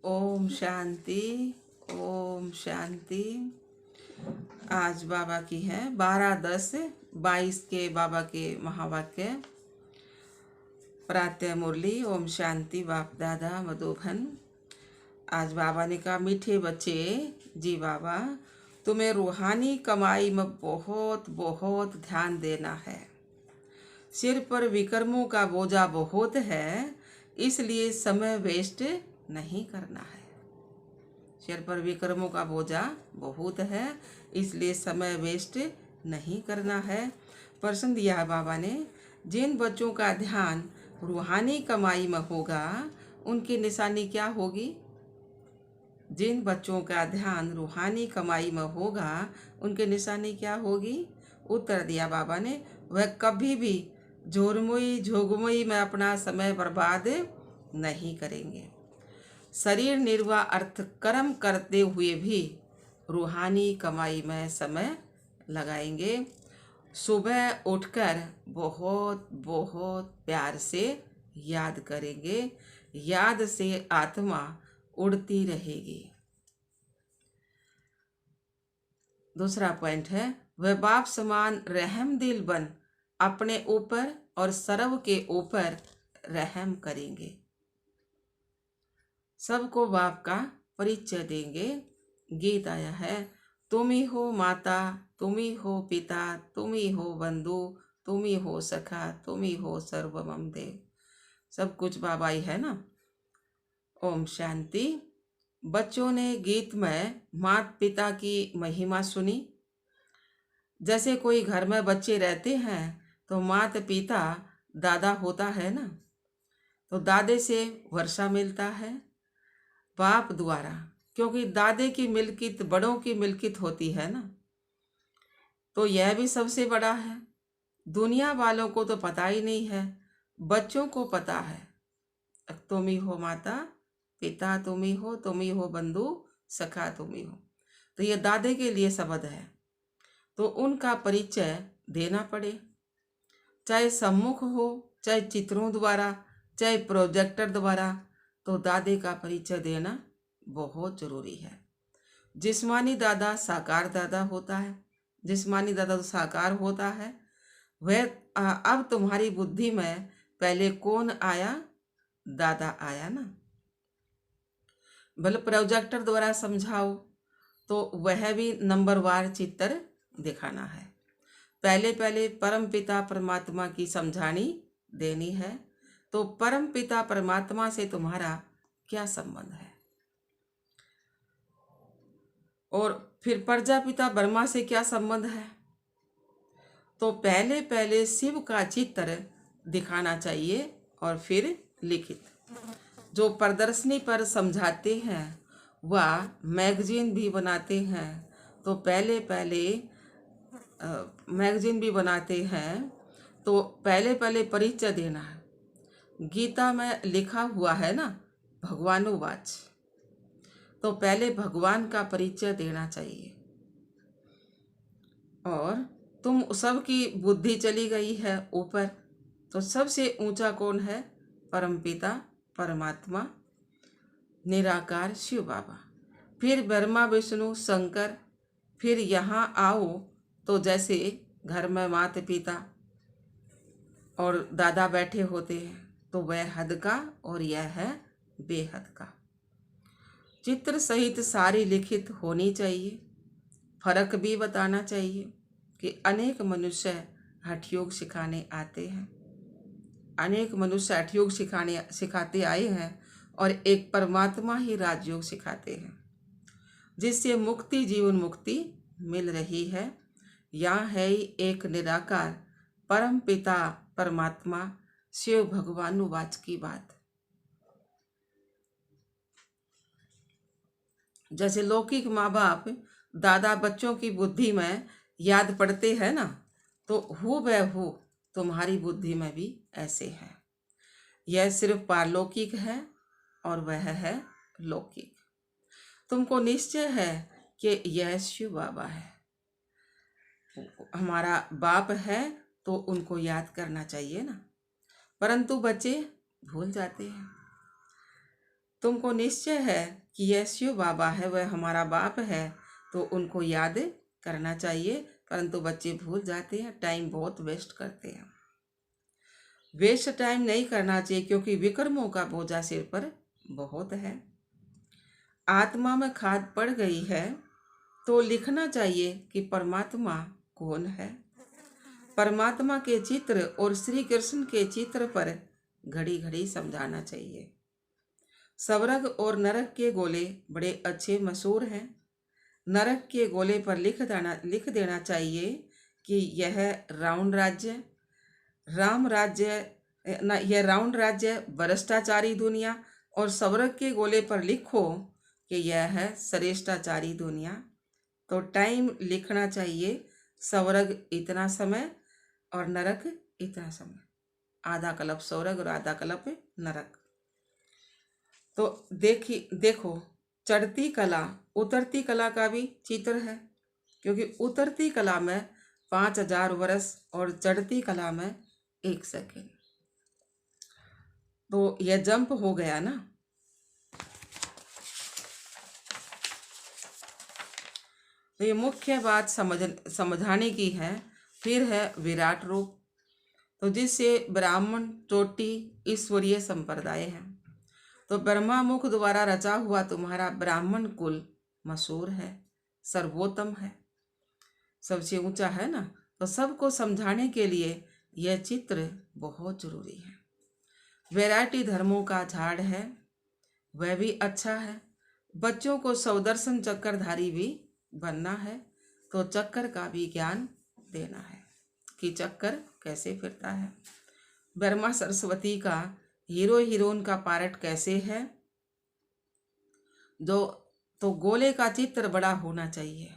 ओम शांति। ओम शांति। आज बाबा की है 12-10-22 के बाबा के महावाक्य। प्रातः मुरली। ओम शांति। बाप दादा मधुबन। आज बाबा ने कहा, मीठे बच्चे जी बाबा, तुम्हें रूहानी कमाई में बहुत बहुत ध्यान देना है। सिर पर विकर्मों का बोझा बहुत है, इसलिए समय वेस्ट नहीं करना है। सिर पर विकर्मों का बोझा बहुत है, इसलिए समय वेस्ट नहीं करना है। प्रश्न दिया है बाबा ने, जिन बच्चों का ध्यान रूहानी कमाई में होगा उनकी निशानी क्या होगी? जिन बच्चों का ध्यान रूहानी कमाई में होगा उनकी निशानी क्या होगी? उत्तर दिया बाबा ने, वह कभी भी जोरमुई झोगमुई में अपना समय बर्बाद नहीं करेंगे। शरीर निर्वाह अर्थ कर्म करते हुए भी रूहानी कमाई में समय लगाएंगे। सुबह उठकर बहुत बहुत प्यार से याद करेंगे, याद से आत्मा उड़ती रहेगी। दूसरा पॉइंट है, वह बाप समान रहम दिल बन अपने ऊपर और सर्व के ऊपर रहम करेंगे। सबको बाप का परिचय देंगे। गीत आया है, तुम ही हो माता, तुम ही हो पिता, तुम ही हो बंधु, तुम ही हो सखा, तुम ही हो सर्वमम देव। सब कुछ बाबा ही है ना। ओम शांति। बच्चों ने गीत में माता पिता की महिमा सुनी। जैसे कोई घर में बच्चे रहते हैं तो माता पिता दादा होता है ना, तो दादे से वर्षा मिलता है बाप द्वारा, क्योंकि दादे की मिल्कियत बड़ों की मिल्कियत होती है ना, तो यह भी सबसे बड़ा है। दुनिया वालों को तो पता ही नहीं है, बच्चों को पता है। तुम ही हो माता पिता, तुम ही हो बंधु सखा, तुम ही हो। तो ये दादे के लिए शब्द है, तो उनका परिचय देना पड़े, चाहे सम्मुख हो, चाहे चित्रों द्वारा, चाहे प्रोजेक्टर द्वारा, तो दादे का परिचय देना बहुत जरूरी है। जिस्मानी दादा साकार दादा होता है, जिस्मानी दादा तो साकार होता है। वह अब तुम्हारी बुद्धि में पहले कौन आया? दादा आया ना। भले प्रोजेक्टर द्वारा समझाओ तो वह भी नंबरवार चित्र दिखाना है। पहले पहले परम पिता परमात्मा की समझानी देनी है। तो परम पिता परमात्मा से तुम्हारा क्या संबंध है? और फिर प्रजापिता ब्रह्मा से क्या संबंध है? तो पहले पहले शिव का चित्र दिखाना चाहिए और फिर लिखित। जो प्रदर्शनी पर समझाते हैं वह मैगजीन भी बनाते हैं, तो पहले पहले मैगजीन भी बनाते हैं, तो पहले पहले परिचय देना है। गीता में लिखा हुआ है ना भगवानुवाच, तो पहले भगवान का परिचय देना चाहिए। और तुम सबकी बुद्धि चली गई है ऊपर, तो सबसे ऊंचा कौन है? परमपिता परमात्मा निराकार शिव बाबा, फिर ब्रह्मा विष्णु शंकर, फिर यहाँ आओ तो जैसे घर में माता पिता और दादा बैठे होते हैं, तो वह हद का और यह है बेहद का। चित्र सहित सारी लिखित होनी चाहिए। फर्क भी बताना चाहिए कि अनेक मनुष्य हठयोग सिखाने आते हैं, अनेक मनुष्य हठयोग सिखाते आए हैं, और एक परमात्मा ही राजयोग सिखाते हैं, जिससे मुक्ति जीवन मुक्ति मिल रही है। यहाँ है एक निराकार परम पिता परमात्मा शिव भगवानुवाच की बात। जैसे लौकिक माँ बाप दादा बच्चों की बुद्धि में याद पड़ते हैं ना, तो हूबहू तुम्हारी बुद्धि में भी ऐसे है। यह सिर्फ पारलौकिक है और वह है लौकिक। तुमको निश्चय है कि यह शिव बाबा है, हमारा बाप है, तो उनको याद करना चाहिए ना, परंतु बच्चे भूल जाते हैं। तुमको निश्चय है कि यह शिव बाबा है, वह हमारा बाप है, तो उनको याद करना चाहिए। परंतु बच्चे भूल जाते हैं, टाइम बहुत वेस्ट करते हैं। वेस्ट टाइम नहीं करना चाहिए, क्योंकि विक्रमों का बोझा सिर पर बहुत है। आत्मा में खाद पड़ गई है तो लिखना चाहिए कि परमात्मा कौन है। परमात्मा के चित्र और श्री कृष्ण के चित्र पर घड़ी घड़ी समझाना चाहिए। स्वर्ग और नरक के गोले बड़े अच्छे मशहूर हैं। नरक के गोले पर लिख देना चाहिए कि यह राउंड राज्य, राम राज्य न, यह राउंड राज्य भ्रष्टाचारी दुनिया। और स्वर्ग के गोले पर लिखो कि यह है श्रेष्ठाचारी दुनिया। तो टाइम लिखना चाहिए, स्वर्ग इतना समय और नरक इतना समय, आधा कल्प स्वर्ग और आधा कल्प नरक। तो देखो, चढ़ती कला उतरती कला का भी चित्र है, क्योंकि उतरती कला में 5000 वर्ष और चढ़ती कला में 1 सेकेंड। तो यह जंप हो गया ना। तो ये मुख्य बात समझाने की है। फिर है विराट रूप, तो जिससे ब्राह्मण चोटी ईश्वरीय संप्रदाय है। तो ब्रह्मा मुख द्वारा रचा हुआ तुम्हारा ब्राह्मण कुल मशहूर है, सर्वोत्तम है, सबसे ऊंचा है ना। तो सबको समझाने के लिए यह चित्र बहुत जरूरी है। वैरायटी धर्मों का झाड़ है, वह भी अच्छा है। बच्चों को सौदर्शन चक्रधारी भी बनना है, तो चक्कर का भी ज्ञान देना है कि चक्कर कैसे फिरता है। ब्रह्मा सरस्वती का हीरो हीरोइन का पार्ट कैसे है, तो गोले का चित्र बड़ा होना चाहिए।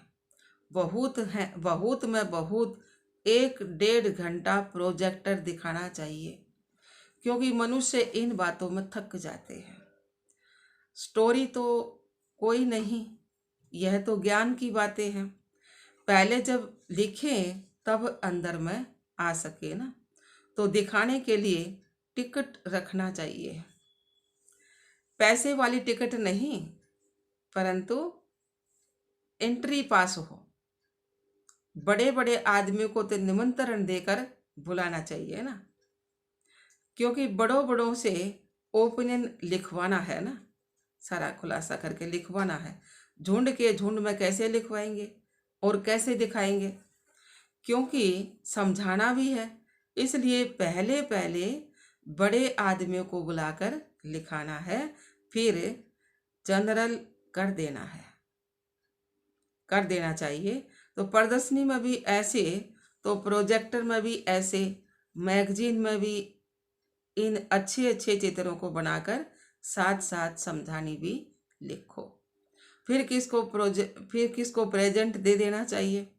बहुत है, बहुत में बहुत 1-1.5 घंटा प्रोजेक्टर दिखाना चाहिए, क्योंकि मनुष्य इन बातों में थक जाते हैं। स्टोरी तो कोई नहीं, यह तो ज्ञान की बातें हैं। पहले जब लिखें तब अंदर में आ सके ना। तो दिखाने के लिए टिकट रखना चाहिए, पैसे वाली टिकट नहीं, परंतु एंट्री पास हो। बड़े बड़े आदमियों को तो निमंत्रण देकर बुलाना चाहिए ना, क्योंकि बड़ों बड़ों से ओपिनियन लिखवाना है ना, सारा खुलासा करके लिखवाना है। झुंड के झुंड में कैसे लिखवाएंगे और कैसे दिखाएंगे, क्योंकि समझाना भी है। इसलिए पहले पहले बड़े आदमियों को बुलाकर लिखाना है, फिर जनरल कर देना चाहिए। तो प्रदर्शनी में भी ऐसे, तो प्रोजेक्टर में भी ऐसे, मैगजीन में भी इन अच्छे अच्छे चित्रों को बनाकर साथ साथ समझानी भी लिखो। फिर किसको प्रेजेंट दे देना चाहिए।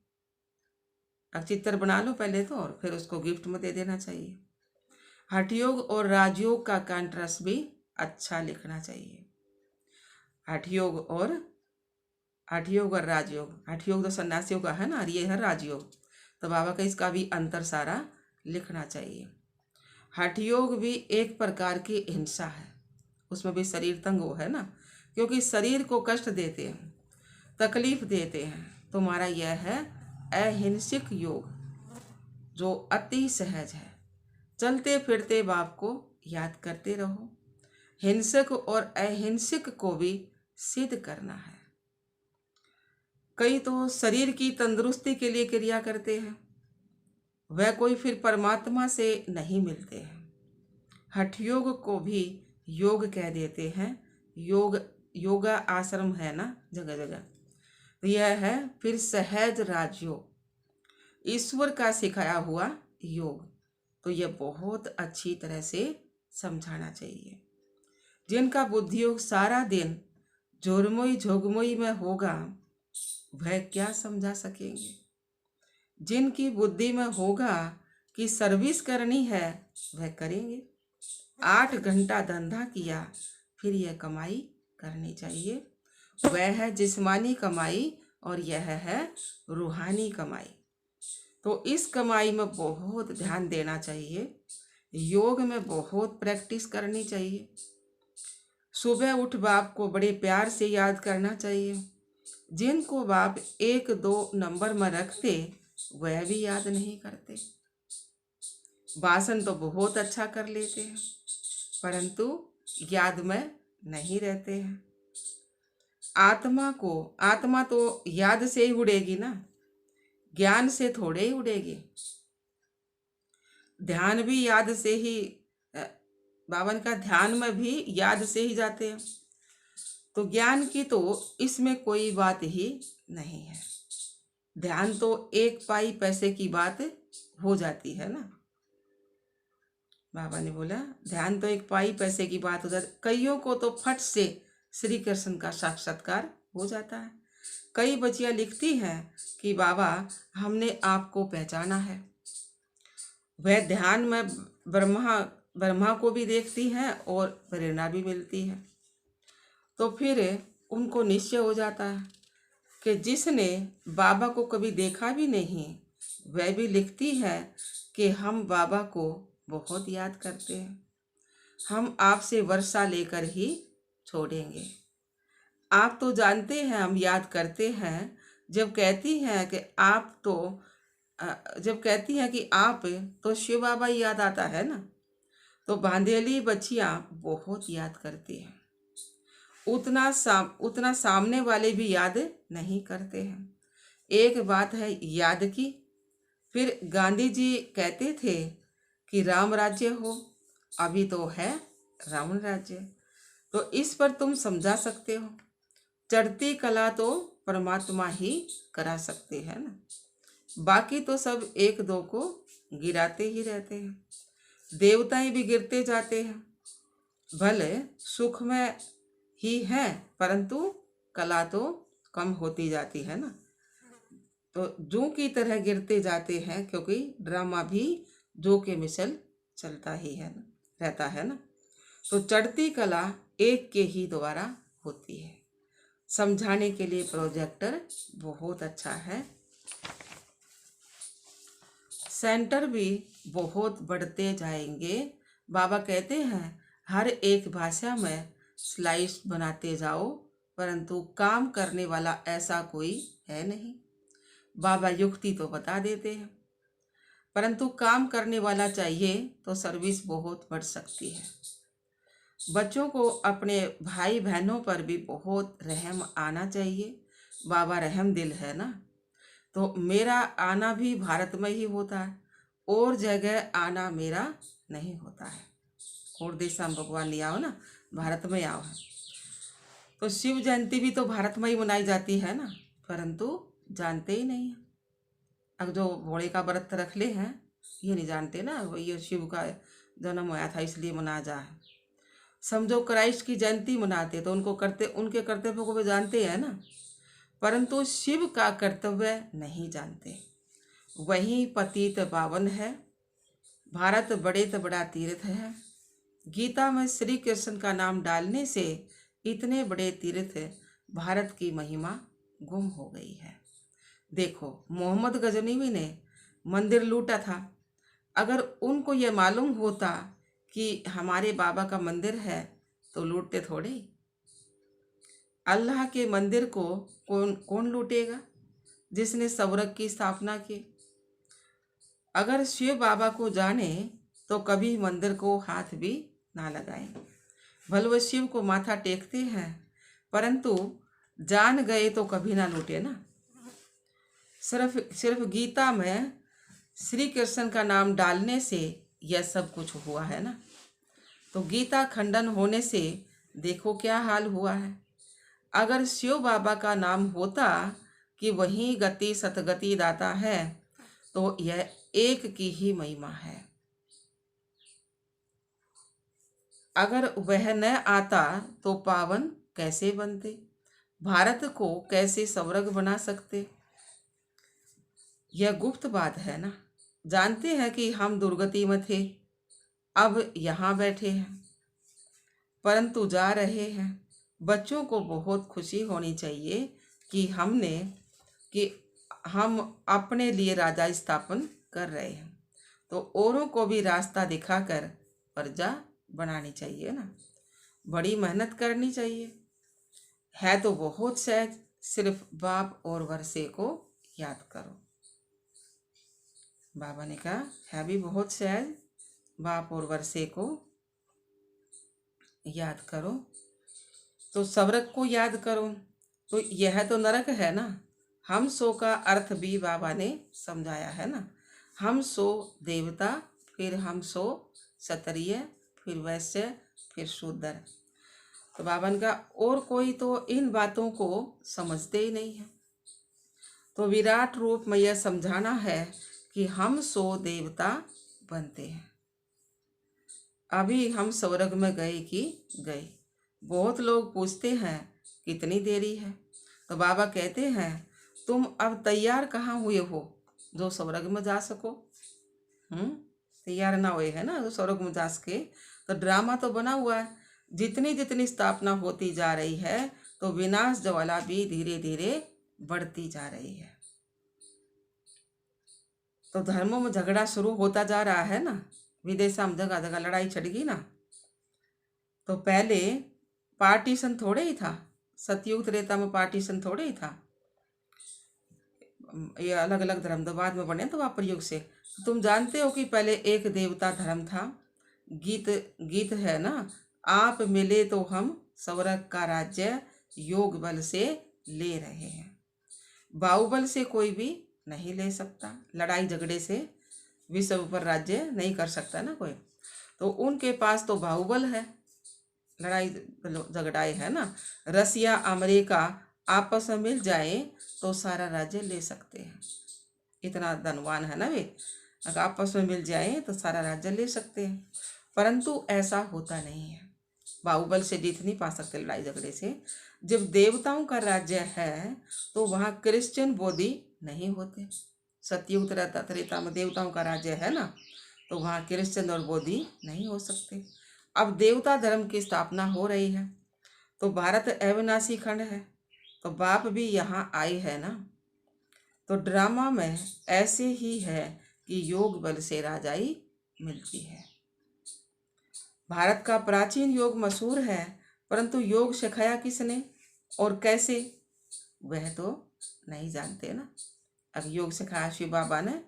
अब चित्र बना लो पहले तो, और फिर उसको गिफ्ट में दे देना चाहिए। हठयोग और राजयोग का कॉन्ट्रास्ट भी अच्छा लिखना चाहिए। हठयोग और राजयोग। हठयोग तो सन्यासियों का है ना, और ये है राजयोग, तो बाबा का इसका भी अंतर सारा लिखना चाहिए। हठयोग भी एक प्रकार की हिंसा है, उसमें भी शरीर तंग हो है ना, क्योंकि शरीर को कष्ट देते हैं, तकलीफ देते हैं। तुम्हारा यह है अहिंसक योग, जो अति सहज है। चलते फिरते बाप को याद करते रहो। हिंसक और अहिंसक को भी सिद्ध करना है। कई तो शरीर की तंदुरुस्ती के लिए क्रिया करते हैं, वह कोई फिर परमात्मा से नहीं मिलते हैं। हठयोग को भी योग कह देते हैं। योगा आश्रम है ना जगह जगह, तो यह है फिर सहज राजयोग, ईश्वर का सिखाया हुआ योग। तो यह बहुत अच्छी तरह से समझाना चाहिए। जिनका बुद्धि योग सारा दिन जोरमोई झोगमोई में होगा, वह क्या समझा सकेंगे। जिनकी बुद्धि में होगा कि सर्विस करनी है, वह करेंगे। 8 घंटा धंधा किया, फिर यह कमाई करनी चाहिए। वह है जिस्मानी कमाई और यह है रूहानी कमाई। तो इस कमाई में बहुत ध्यान देना चाहिए। योग में बहुत प्रैक्टिस करनी चाहिए। सुबह उठ बाप को बड़े प्यार से याद करना चाहिए। जिनको बाप 1-2 नंबर में रखते वह भी याद नहीं करते। भाषण तो बहुत अच्छा कर लेते हैं परंतु याद में नहीं रहते हैं। आत्मा तो याद से ही उड़ेगी ना, ज्ञान से थोड़े ही उड़ेगी। ध्यान भी याद से ही, बावन का ध्यान में भी याद से ही जाते हैं। तो ज्ञान की तो इसमें कोई बात ही नहीं है। ध्यान तो 1 पाई पैसे की बात हो जाती है ना। बाबा ने बोला ध्यान तो 1 पाई पैसे की बात हो जाती, कईयों को तो फट से श्री कृष्ण का साक्षात्कार हो जाता है। कई बच्चियां लिखती हैं कि बाबा हमने आपको पहचाना है। वह ध्यान में ब्रह्मा को भी देखती हैं और प्रेरणा भी मिलती है। तो फिर उनको निश्चय हो जाता है कि जिसने बाबा को कभी देखा भी नहीं वह भी लिखती है कि हम बाबा को बहुत याद करते हैं, हम आपसे वर्षा लेकर ही छोड़ेंगे। आप तो जानते हैं हम याद करते हैं। जब कहती हैं कि आप तो शिव बाबा ही याद आता है ना। तो बांधेली बच्चियां बहुत याद करती हैं, उतना सामने वाले भी याद नहीं करते हैं। एक बात है याद की। फिर गांधी जी कहते थे कि राम राज्य हो, अभी तो है रावण राज्य। तो इस पर तुम समझा सकते हो, चढ़ती कला तो परमात्मा ही करा सकते हैं ना, बाकी तो सब 1-2 को गिराते ही रहते हैं। देवताएं भी गिरते जाते हैं, भले सुख में ही है परंतु कला तो कम होती जाती है ना। तो जू की तरह गिरते जाते हैं क्योंकि ड्रामा भी जो के मिसल चलता ही है ना, रहता है ना। तो चढ़ती कला एक के ही द्वारा होती है। समझाने के लिए प्रोजेक्टर बहुत अच्छा है। सेंटर भी बहुत बढ़ते जाएंगे। बाबा कहते हैं हर एक भाषा में स्लाइड्स बनाते जाओ परंतु काम करने वाला ऐसा कोई है नहीं। बाबा युक्ति तो बता देते हैं परंतु काम करने वाला चाहिए तो सर्विस बहुत बढ़ सकती है। बच्चों को अपने भाई बहनों पर भी बहुत रहम आना चाहिए। बाबा रहम दिल है ना। तो मेरा आना भी भारत में ही होता है, और जगह आना मेरा नहीं होता है। और देश में भगवान ले आओ ना, भारत में आओ है। तो शिव जयंती भी तो भारत में ही मनाई जाती है ना, परंतु जानते ही नहीं है। अब जो भोले का व्रत रख ले हैं ये नहीं जानते ना ये शिव का जन्म हुआ था इसलिए मना जा है। समझो क्राइस्ट की जयंती मनाते तो उनके कर्तव्य को भी जानते हैं ना, परंतु शिव का कर्तव्य नहीं जानते। वही पतित पावन है। भारत बड़े तो बड़ा तीर्थ है। गीता में श्री कृष्ण का नाम डालने से इतने बड़े तीर्थ भारत की महिमा गुम हो गई है। देखो मोहम्मद गजनवी ने मंदिर लूटा था। अगर उनको ये मालूम होता कि हमारे बाबा का मंदिर है तो लूटते थोड़े। अल्लाह के मंदिर को कौन लूटेगा? जिसने स्वर्ग की स्थापना की। अगर शिव बाबा को जाने तो कभी मंदिर को हाथ भी ना लगाएं। भले वह शिव को माथा टेकते हैं परंतु जान गए तो कभी ना लूटे ना। सिर्फ गीता में श्री कृष्ण का नाम डालने से यह सब कुछ हुआ है ना। तो गीता खंडन होने से देखो क्या हाल हुआ है। अगर शिव बाबा का नाम होता कि वही गति सतगति दाता है तो यह एक की ही महिमा है। अगर वह न आता तो पावन कैसे बनते, भारत को कैसे स्वर्ग बना सकते। यह गुप्त बात है ना। जानते हैं कि हम दुर्गति में थे, अब यहाँ बैठे हैं परंतु जा रहे हैं। बच्चों को बहुत खुशी होनी चाहिए कि हम अपने लिए राजा स्थापन कर रहे हैं। तो औरों को भी रास्ता दिखाकर प्रजा बनानी चाहिए ना। बड़ी मेहनत करनी चाहिए। है तो बहुत सहज, सिर्फ बाप और वर्षे को याद करो। बाबा ने कहा है भी बहुत सहज, बाप और वर्षे को याद करो। तो स्वर्ग को याद करो, तो यह तो नरक है ना। हम सो का अर्थ भी बाबा ने समझाया है ना। हम सो देवता, फिर हम सो क्षत्रिय, फिर वैश्य, फिर शूद्र। तो बाबा ने कहा और कोई तो इन बातों को समझते ही नहीं है। तो विराट रूप में यह समझाना है कि हम सो देवता बनते हैं। अभी हम स्वर्ग में गए कि गए। बहुत लोग पूछते हैं कितनी देरी है। तो बाबा कहते हैं तुम अब तैयार कहाँ हुए हो जो स्वर्ग में जा सको। तैयार ना हुए है ना जो स्वर्ग में जा सके। तो ड्रामा तो बना हुआ है। जितनी जितनी स्थापना होती जा रही है तो विनाश ज्वाला भी धीरे धीरे बढ़ती जा रही है। तो धर्मों में झगड़ा शुरू होता जा रहा है ना। विदेशा में जगह जगह लड़ाई छिड़ गई ना। तो पहले पार्टीशन थोड़े ही था, सतयुग त्रेता में पार्टीशन थोड़े ही था। ये अलग अलग धर्म तो बाद में बने तो द्वापर युग से। तुम जानते हो कि पहले एक देवता धर्म था। गीत गीत है ना, आप मिले तो हम स्वर्ग का राज्य योग बल से ले रहे हैं। बाहुबल से कोई भी नहीं ले सकता, लड़ाई झगड़े से विश्व पर राज्य नहीं कर सकता ना कोई। तो उनके पास तो बाहुबल है, लड़ाई झगड़ाए है ना। रसिया अमेरिका आपस में मिल जाए तो सारा राज्य ले सकते हैं। इतना धनवान है ना वे, अगर आपस में मिल जाए तो सारा राज्य ले सकते हैं। परंतु ऐसा होता नहीं है। बाहुबल से जीत नहीं पा सकते लड़ाई झगड़े से। जब देवताओं का राज्य है तो वहाँ क्रिश्चियन बौद्धि नहीं होते। सतयुग त्रेता में देवताओं का राज्य है ना, तो वहाँ क्रिश्चियन और बौद्धि नहीं हो सकते। अब देवता धर्म की स्थापना हो रही है। तो भारत अविनाशी खंड है, तो बाप भी यहाँ आए है ना। तो ड्रामा में ऐसे ही है कि योग बल से राजाई मिलती है। भारत का प्राचीन योग मशहूर है, परंतु योग सिखाया किसने और कैसे वह तो नहीं जानते ना। अब योग सिखाया शिव बाबा ने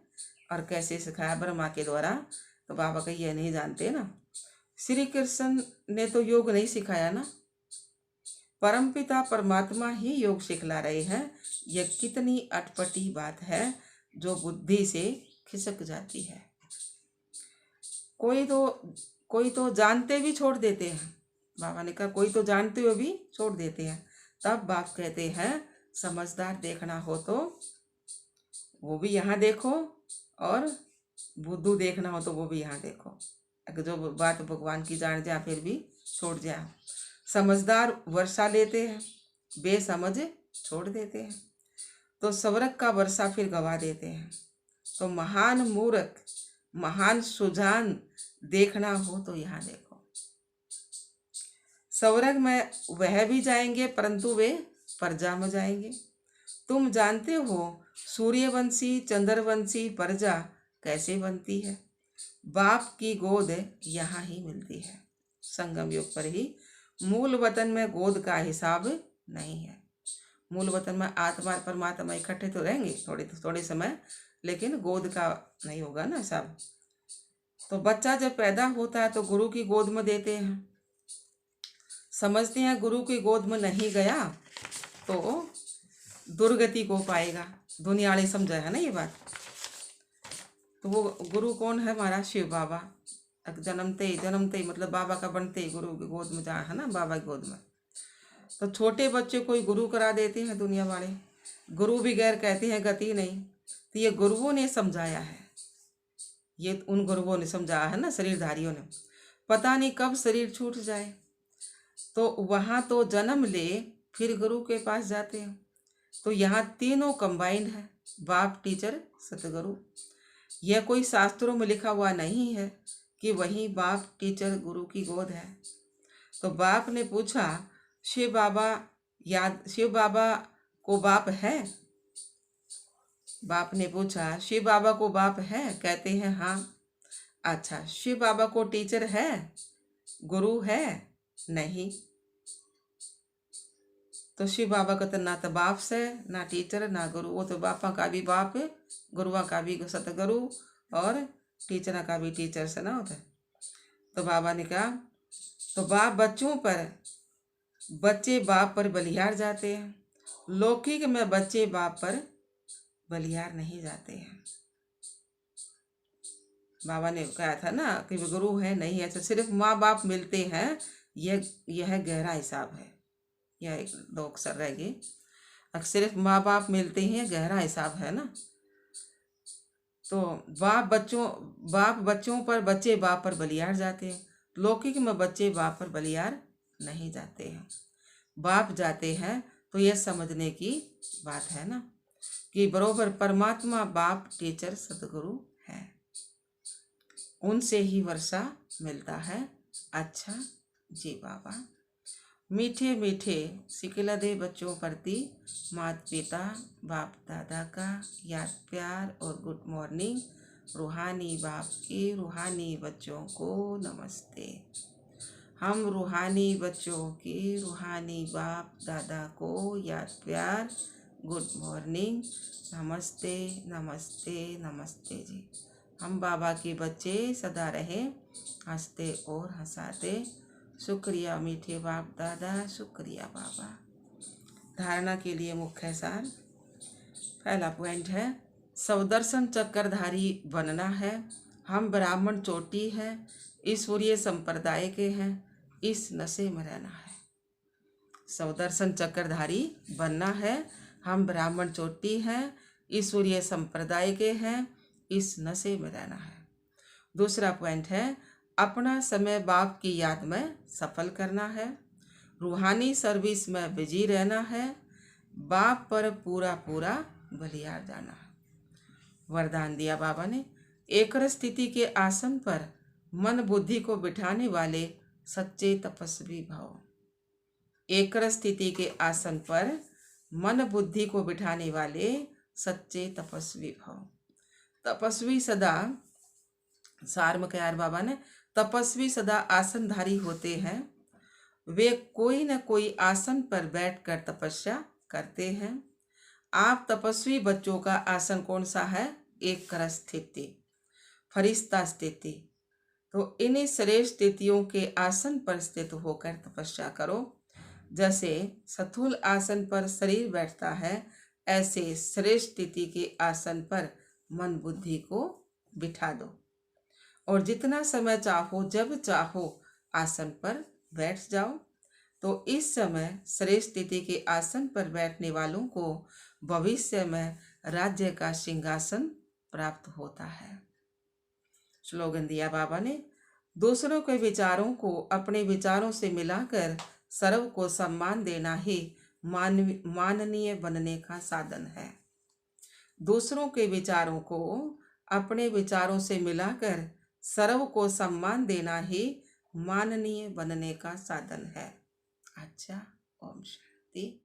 और कैसे सिखाया ब्रह्मा के द्वारा, तो बाबा का ये नहीं जानते ना। श्री कृष्ण ने तो योग नहीं सिखाया ना, परमपिता परमात्मा ही योग सिखला रहे हैं। यह कितनी अटपटी बात है जो बुद्धि से खिसक जाती है। कोई तो जानते भी छोड़ देते हैं। बाबा ने कहा कोई तो जानते हुए भी छोड़ देते हैं। तब बाप कहते हैं समझदार देखना हो तो वो भी यहाँ देखो, और बुद्धू देखना हो तो वो भी यहाँ देखो। अगर जो बात भगवान की जान जाए फिर भी छोड़ जाए। समझदार वर्षा लेते हैं, बेसमझ छोड़ देते हैं। तो स्वर्ग का वर्षा फिर गवा देते हैं। तो महान मूर्ख महान सुजान देखना हो तो यहाँ देखो। स्वर्ग में वह भी जाएंगे परंतु वे प्रजा में जाएंगे। तुम जानते हो सूर्यवंशी चंद्रवंशी प्रजा कैसे बनती है। बाप की गोद यहाँ ही मिलती है, संगम युग पर ही। मूल वतन में गोद का हिसाब नहीं है। मूल वतन में आत्मा और परमात्मा इकट्ठे तो रहेंगे थोड़े समय, लेकिन गोद का नहीं होगा ना हिसाब। तो बच्चा जब पैदा होता है तो गुरु की गोद में देते हैं। समझते हैं गुरु की गोद में नहीं गया तो दुर्गति को पाएगा। दुनिया वाले समझा है ना ये बात। तो वो गुरु कौन है हमारा शिव बाबा। जन्मते मतलब बाबा का बनते ही गुरु की गोद में जाए है ना, बाबा की गोद में। तो छोटे बच्चे को ही गुरु करा देते हैं दुनिया वाले। गुरु भी गैर कहते हैं गति नहीं। तो ये गुरुओं ने समझाया है, ये उन गुरुओं ने समझाया है ना, शरीरधारियों ने। पता नहीं कब शरीर छूट जाए तो वहाँ तो जन्म ले फिर गुरु के पास जाते हैं। तो यहाँ तीनों कंबाइंड है, बाप टीचर सतगुरु। यह कोई शास्त्रों में लिखा हुआ नहीं है कि वही बाप टीचर गुरु की गोद है। तो बाप ने पूछा शिव बाबा को बाप है। बाप ने पूछा शिव बाबा को बाप है, कहते हैं हाँ। अच्छा शिव बाबा को टीचर है, गुरु है, नहीं। तो शिव बाबा का तो ना तो बाप से, ना टीचर, ना गुरु। वो तो बापा का भी बाप, गुरुआ का भी सतगुरु, और टीचर का भी टीचर से ना होता है। तो बाबा ने कहा, तो बाप बच्चों पर, बच्चे बाप पर बलिहार जाते हैं। लौकिक में बच्चे बाप पर बलिहार नहीं जाते हैं। बाबा ने कहा था ना कि गुरु है नहीं है, तो सिर्फ माँ बाप मिलते हैं, यह गहरा हिसाब है। यह एक दो अक्षर रह गए। अब सिर्फ माँ बाप मिलते हैं, गहरा हिसाब है ना। तो बाप बच्चों पर, बच्चे बाप पर बलिहार जाते हैं। लौकिक में बच्चे बाप पर बलिहार नहीं जाते हैं। बाप जाते हैं तो यह समझने की बात है ना कि बरोबर परमात्मा बाप टीचर सतगुरु है, उनसे ही वर्षा मिलता है। अच्छा जी बाबा, मीठे मीठे सिकला दे बच्चों प्रति माता पिता बाप दादा का याद प्यार और गुड मॉर्निंग। रूहानी बाप के रूहानी बच्चों को नमस्ते। हम रूहानी बच्चों के रूहानी बाप दादा को याद प्यार, गुड मॉर्निंग, नमस्ते नमस्ते नमस्ते जी। हम बाबा के बच्चे सदा रहे हंसते और हंसाते। शुक्रिया मीठे बाप दादा, शुक्रिया बाबा। धारणा के लिए मुख्य सार। पहला पॉइंट है, स्वदर्शन चक्रधारी बनना है। हम ब्राह्मण चोटी है, ईश्वरीय संप्रदाय के हैं, इस नशे में रहना है। स्वदर्शन चक्रधारी बनना है। हम ब्राह्मण चोटी हैं, ईश्वरीय संप्रदाय के हैं, इस नशे में रहना है। दूसरा पॉइंट है, अपना समय बाप की याद में सफल करना है। रूहानी सर्विस में बिजी रहना है। बाप पर पूरा पूरा बलिहार जाना है। वरदान दिया बाबा ने, एकर स्थिति के आसन पर मन बुद्धि को बिठाने वाले सच्चे तपस्वी भव। एकर स्थिति के आसन पर मन बुद्धि को बिठाने वाले सच्चे तपस्वी भव। तपस्वी सदा, सार में कहा बाबा ने, तपस्वी सदा आसनधारी होते हैं। वे कोई न कोई आसन पर बैठकर तपस्या करते हैं। आप तपस्वी बच्चों का आसन कौन सा है? एक कर स्थिति, फरिश्ता स्थिति। तो इन्हीं श्रेष्ठ स्थितियों के आसन पर स्थित होकर तपस्या करो। जैसे स्थूल आसन पर शरीर बैठता है, ऐसे श्रेष्ठ स्थिति के आसन पर मन बुद्धि को बिठा दो और जितना समय चाहो, जब चाहो आसन पर बैठ जाओ। तो इस समय श्रेष्ठ स्थिति के आसन पर बैठने वालों को भविष्य में राज्य का सिंहासन प्राप्त होता है। स्लोगन दिया बाबा ने, दूसरों के विचारों को अपने विचारों से मिलाकर सर्व को सम्मान देना ही माननीय बनने का साधन है। दूसरों के विचारों को अपने विचारों से मिलाकर सर्व को सम्मान देना ही माननीय बनने का साधन है। अच्छा, ओम शांति।